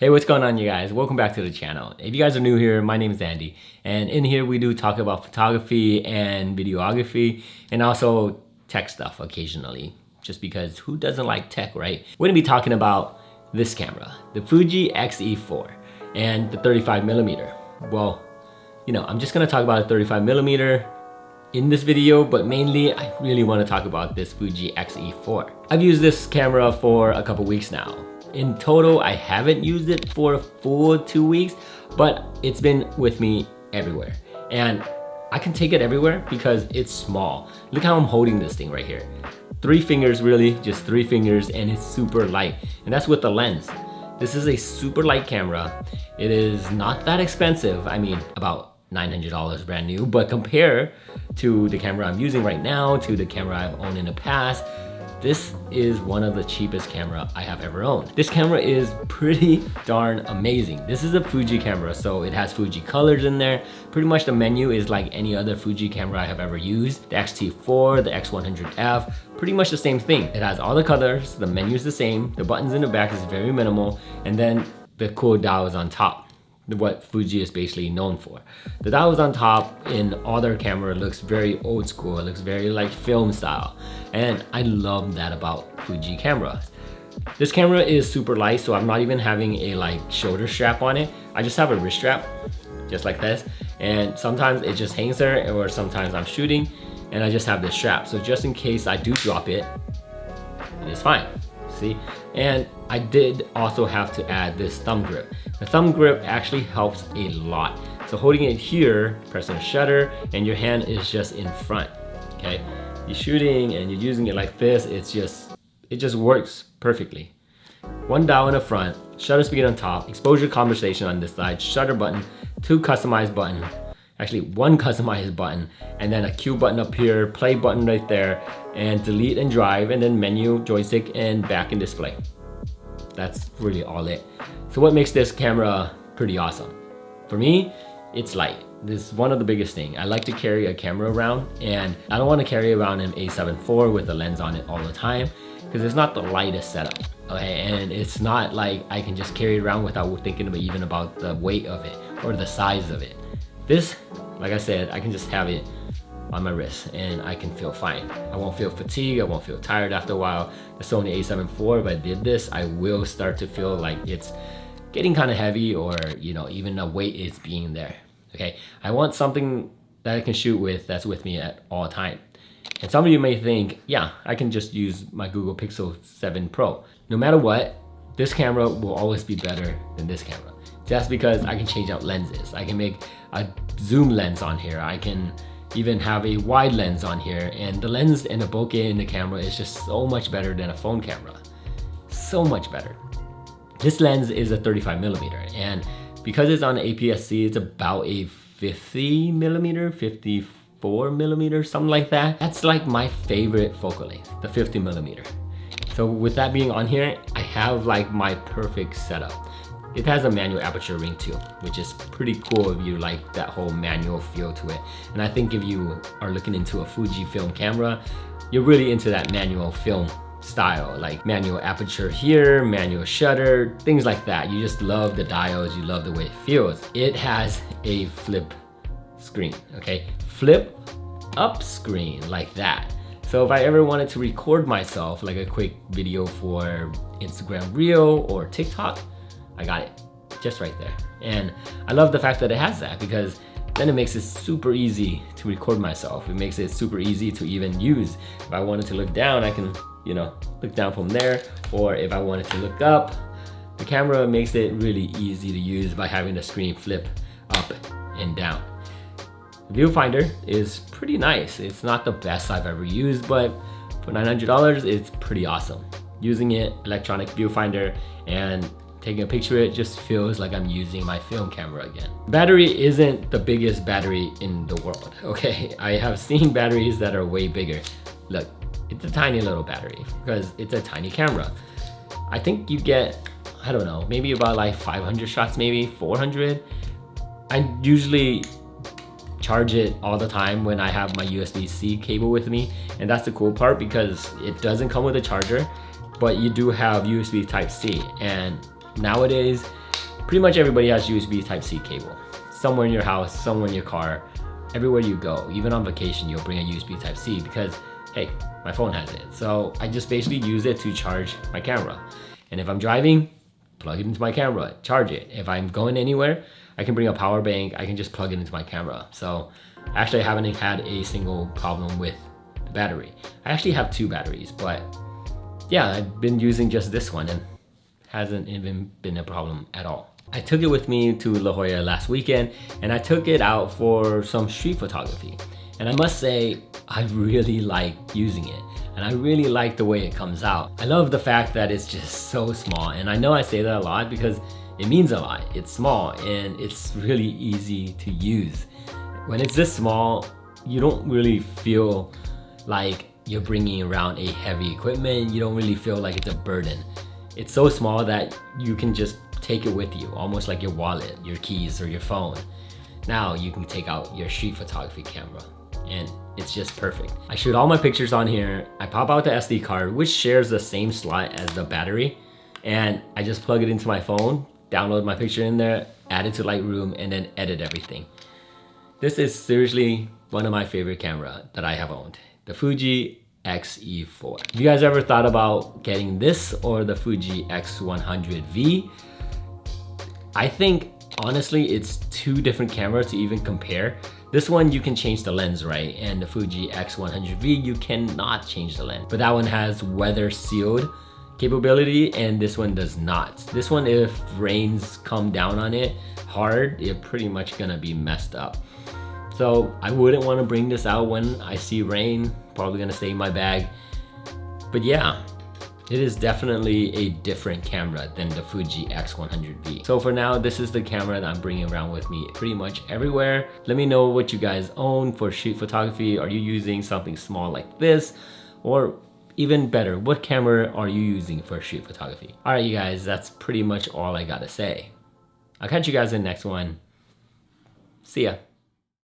Hey, what's going on, you guys? Welcome back to the channel. If you guys are new here, my name is Andy, and in here we do talk about photography and videography and also tech stuff occasionally, just because who doesn't like tech, right? We're gonna be talking about this camera, the Fuji X-E4 and the 35mm. Well, you know, I'm just gonna talk about the 35mm in this video, but mainly I really want to talk about this Fuji X-E4. I've used this camera for a couple weeks now. In total, I haven't used it for a full 2 weeks, but it's been with me everywhere. And I can take it everywhere because it's small. Look how I'm holding this thing right here. 3 fingers really, just 3 fingers, and it's super light. And that's with the lens. This is a super light camera. It is not that expensive. I mean, about $900 brand new, but compare to the camera I'm using right now, to the camera I've owned in the past, this is one of the cheapest camera I have ever owned. This camera is pretty darn amazing. This is a Fuji camera, so it has Fuji colors in there. Pretty much the menu is like any other Fuji camera I have ever used. The X-T4, the X100v, pretty much the same thing. It has all the colors, the menu is the same, the buttons in the back is very minimal, and then the cool dials on top. What Fuji is basically known for. The dials on top in all their camera looks very old school. It looks very like film style. And I love that about Fuji cameras. This camera is super light, so I'm not even having a like shoulder strap on it. I just have a wrist strap, just like this. And sometimes it just hangs there, or sometimes I'm shooting and I just have this strap. So just in case I do drop it, it is fine. See? And I did also have to add this thumb grip. The thumb grip actually helps a lot. So holding it here, pressing the shutter, and your hand is just in front, okay? You're shooting and you're using it like this, it just works perfectly. 1 dial in the front, shutter speed on top, exposure compensation on this side, shutter button, 2 customized buttons, actually 1 customized button, and then a Q button up here, play button right there, and delete and drive, and then menu, joystick, and back and display. That's really all it. So what makes this camera pretty awesome? For me, it's light. This is one of the biggest things. I like to carry a camera around, and I don't want to carry around an A7 IV with a lens on it all the time because it's not the lightest setup. Okay, and it's not like I can just carry it around without thinking even about the weight of it or the size of it. This, like I said, I can just have it on my wrist and I can feel fine. I won't feel fatigued, I won't feel tired after a while. The Sony A7 IV, if I did this, I will start to feel like it's getting kind of heavy, or you know, even the weight is being there. Okay, I want something that I can shoot with that's with me at all time. And some of you may think, yeah, I can just use my Google Pixel 7 Pro. No matter what, this camera will always be better than this camera. That's because I can change out lenses. I can make a zoom lens on here. I can even have a wide lens on here, and the lens and the bokeh in the camera is just so much better than a phone camera. So much better. This lens is a 35mm, and because it's on APS-C, it's about a 50mm, 54mm, something like that. That's like my favorite focal length, the 50mm. So with that being on here, I have like my perfect setup. It has a manual aperture ring too, which is pretty cool if you like that whole manual feel to it. And I think if you are looking into a Fujifilm camera, you're really into that manual film style, like manual aperture here, manual shutter, things like that. You just love the dials, you love the way it feels. It has a flip screen, okay? Flip up screen like that. So if I ever wanted to record myself, like a quick video for Instagram Reel or TikTok, I got it just right there. And I love the fact that it has that, because then it makes it super easy to record myself. It makes it super easy to even use. If I wanted to look down, I can, you know, look down from there. Or if I wanted to look up, the camera makes it really easy to use by having the screen flip up and down. The viewfinder is pretty nice. It's not the best I've ever used, but for $900, it's pretty awesome. Using it, electronic viewfinder, and taking a picture of it just feels like I'm using my film camera again. Battery isn't the biggest battery in the world, okay? I have seen batteries that are way bigger. Look, it's a tiny little battery because it's a tiny camera. I think you get, I don't know, maybe about like 500 shots, maybe 400. I usually charge it all the time when I have my USB-C cable with me, and that's the cool part because it doesn't come with a charger, but you do have USB Type-C, and nowadays Pretty much everybody has USB Type-C cable. Somewhere in your house, somewhere in your car, everywhere you go, even on vacation, you'll bring a USB Type-C because, hey, my phone has it. So I just basically use it to charge my camera. And if I'm driving, plug it into my camera, charge it. If I'm going anywhere, I can bring a power bank, I can just plug it into my camera. So actually I haven't had a single problem with the battery. I actually have 2 batteries, but yeah, I've been using just this one and hasn't even been a problem at all. I took it with me to La Jolla last weekend and I took it out for some street photography. And I must say, I really like using it. And I really like the way it comes out. I love the fact that it's just so small. And I know I say that a lot because it means a lot. It's small and it's really easy to use. When it's this small, you don't really feel like you're bringing around a heavy equipment. You don't really feel like it's a burden. It's so small that you can just take it with you, almost like your wallet, your keys, or your phone. Now you can take out your street photography camera and it's just perfect. I shoot all my pictures on here. I pop out the SD card, which shares the same slot as the battery, and I just plug it into my phone, download my picture in there, add it to Lightroom, and then edit everything. This is seriously one of my favorite camera that I have owned, the Fuji X-E4. Have you guys ever thought about getting this or the Fuji X100v? I think honestly it's 2 different cameras to even compare. This one you can change the lens, right? And the Fuji X100v you cannot change the lens. But that one has weather sealed capability and this one does not. This one, if rains come down on it hard, it's pretty much gonna be messed up. So I wouldn't want to bring this out when I see rain. Probably gonna stay in my bag. But yeah, it is definitely a different camera than the Fuji X100v. So for now, this is the camera that I'm bringing around with me pretty much everywhere. Let me know what you guys own for street photography. Are you using something small like this? Or even better, what camera are you using for street photography? All right, you guys, that's pretty much all I gotta say. I'll catch you guys in the next one. See ya.